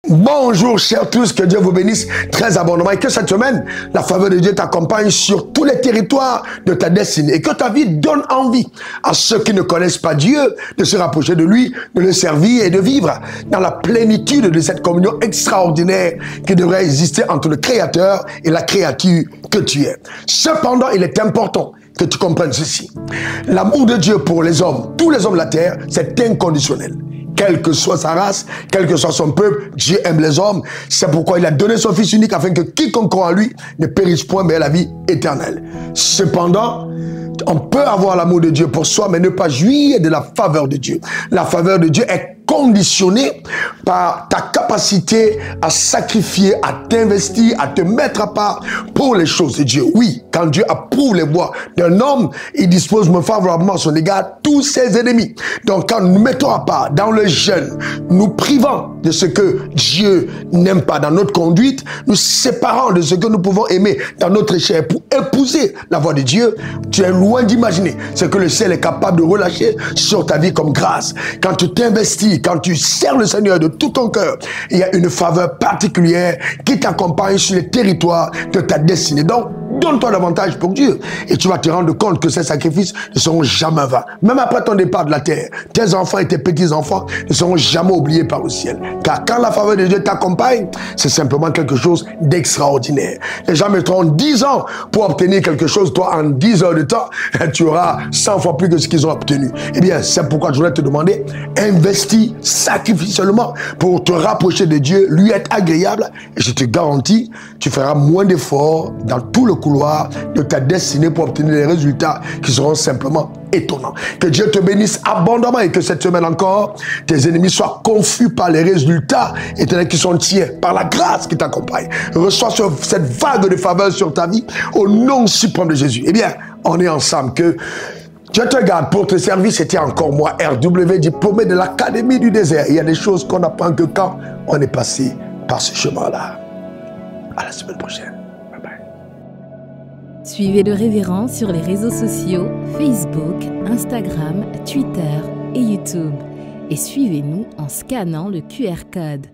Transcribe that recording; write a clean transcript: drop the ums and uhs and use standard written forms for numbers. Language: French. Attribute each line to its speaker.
Speaker 1: Bonjour chers tous, que Dieu vous bénisse très abondamment et que cette semaine, la faveur de Dieu t'accompagne sur tous les territoires de ta destinée et que ta vie donne envie à ceux qui ne connaissent pas Dieu de se rapprocher de lui, de le servir et de vivre dans la plénitude de cette communion extraordinaire qui devrait exister entre le Créateur et la créature que tu es. Cependant, il est important que tu comprennes ceci. L'amour de Dieu pour les hommes, tous les hommes de la terre, c'est inconditionnel. Quelle que soit sa race, quel que soit son peuple, Dieu aime les hommes. C'est pourquoi il a donné son Fils unique afin que quiconque croit en lui ne périsse point, mais ait la vie éternelle. Cependant, on peut avoir l'amour de Dieu pour soi, mais ne pas jouir de la faveur de Dieu. La faveur de Dieu est conditionnée par ta capacité à sacrifier, à t'investir, à te mettre à part pour les choses de Dieu. Oui, quand Dieu approuve les voies d'un homme, il dispose favorablement à son égard tous ses ennemis. Donc quand nous mettons à part dans le jeûne, nous privant de ce que Dieu n'aime pas dans notre conduite, nous séparant de ce que nous pouvons aimer dans notre chair pour épouser la voie de Dieu, tu es loin d'imaginer ce que le ciel est capable de relâcher sur ta vie comme grâce. Quand tu t'investis, quand tu sers le Seigneur de tout ton cœur, il y a une faveur particulière qui t'accompagne sur les territoires de ta destinée. Donc, donne-toi davantage pour Dieu et tu vas te rendre compte que ces sacrifices ne seront jamais vains. Même après ton départ de la terre, tes enfants et tes petits-enfants ne seront jamais oubliés par le ciel. Car quand la faveur de Dieu t'accompagne, c'est simplement quelque chose d'extraordinaire. Les gens mettront 10 ans pour obtenir quelque chose. Toi, en 10 heures de temps, tu auras 100 fois plus que ce qu'ils ont obtenu. Eh bien, c'est pourquoi je voulais te demander, investis, sacrifie seulement pour te rapprocher de Dieu, lui être agréable. Et je te garantis, tu feras moins d'efforts dans tout le couloir de ta destinée pour obtenir des résultats qui seront simplement étonnants. Que Dieu te bénisse abondamment et que cette semaine encore, tes ennemis soient confus par les résultats éternels qui sont tiens, par la grâce qui t'accompagne. Reçois cette vague de faveur sur ta vie au nom suprême de Jésus. Eh bien, on est ensemble. Que Dieu te garde pour te servir. C'était encore moi, RW, diplômé de l'Académie du désert. Il y a des choses qu'on apprend que quand on est passé par ce chemin-là. À la semaine prochaine.
Speaker 2: Suivez le révérend sur les réseaux sociaux, Facebook, Instagram, Twitter et YouTube. Et suivez-nous en scannant le QR code.